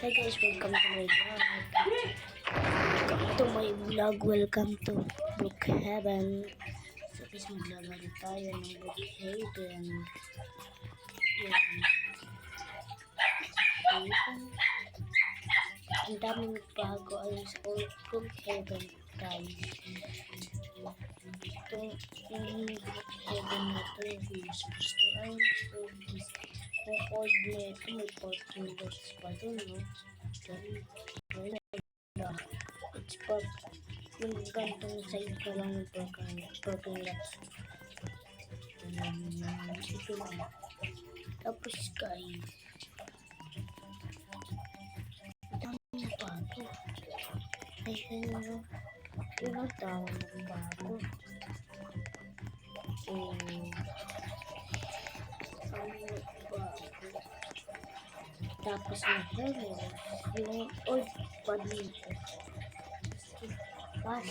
Hi guys, welcome to my vlog. Welcome to my vlog. Welcome to Brookhaven. So guys, maglalaro tayo ng Brookhaven. Yan. Ang daming bago ay sa Brookhaven guys. Itong Brookhaven na ito yung gusto ay yung code nito may parking lots pa dun, no? It's park yung gantong side pa lang ng parking lots. Ito lang. Tapos guys, dami pa ito. Ay, ano? Yung tao ng bago. Tapos yung old pa dito. Bus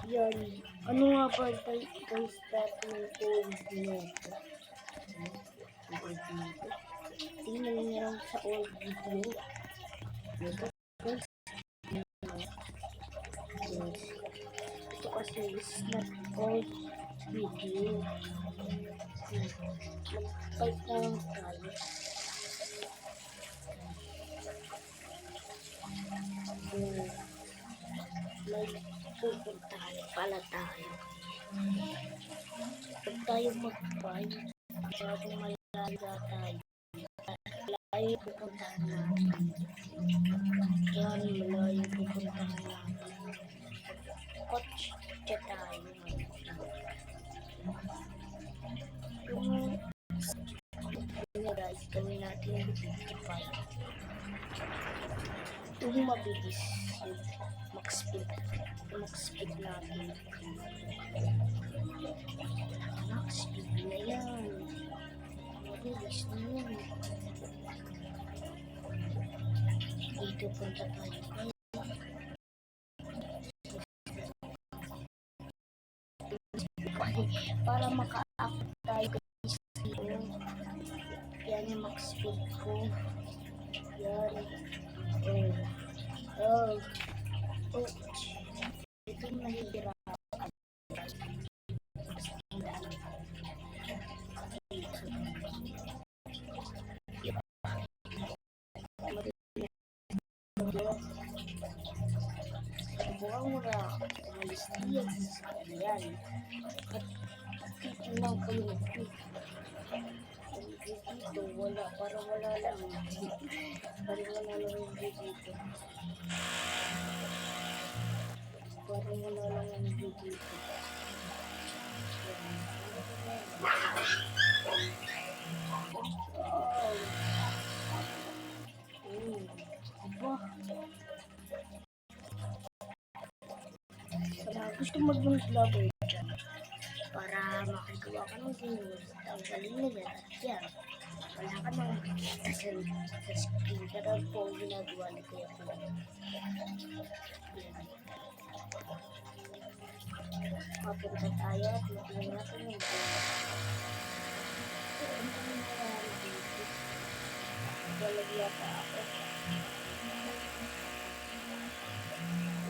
yan. Ano nga ba guys yung old nito? Tingnan niyo lang sa old video. Ito kasi is not old video. Mag-fight na lang tayo. May pupuntahan pala tayo. Pag tayo mag-fight, masyadong malaga tayo. Malayo pupuntahan natin. Yan, malayo pupuntahan natin. Coach siya tayo. Yung guys, gawin natin yung 55. Yung mabilis yung max speed natin. Max speed na yan. Mabilis na yan. Dito punta tayo. Para maka-up tayo guys dito. Yan yung max speed ko. Yan. Ito yung mahihirapan. Subukan mo na umalis diyan sa yan. At titignan ko yung dito wala, para wala lang. Para wala lang yung dito. Para wala lang yung dito. Gusto mag-vlogger dyan para makagawa ka ng videos. Tanggalin na yan at yan. Wala ka nang makikita sa screen. Pero po ang ginagawa ni Kuya po. Papunta tayo at matingin natin yung video. Ano kami nangyari dito? Walag yata ako.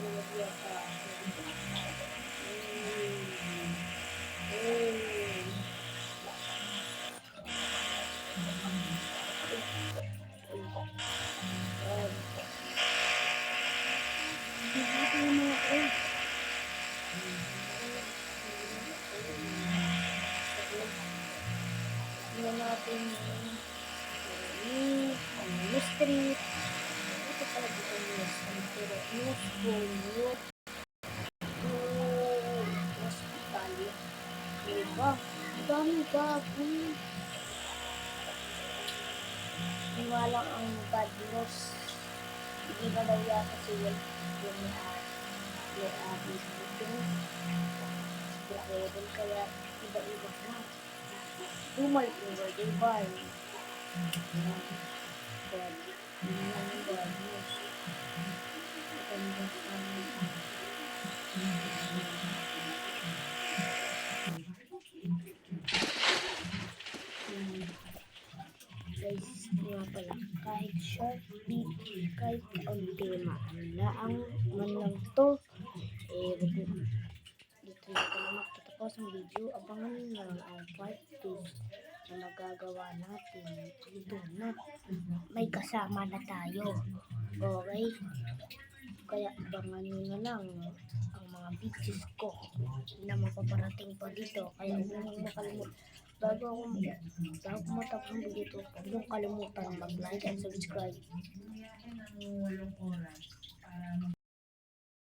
Walag yata ako. Natin yung street. Ito pala dito yung street. Pero yung school, yung hospital. Diba? Dami bago. Iwalang ang bad news. Hindi ba daw yata si Will yung abis dito. Kaya iba-iba na. Bumalik mo ba? Diba? pala, kahit short video, kahit kaunti man lang to, dito na ako na magtatapos ang video. Abangan nyo na lang ang part 2 na magagawa natin. Dito na, may kasama na tayo. Okay? Kaya abangan nyo na lang ang mga videos ko na mapaparating pa dito. Kaya huwag makalimutan. Bago matapos ang video ito, huwag niyong kalimutan mag-like and subscribe.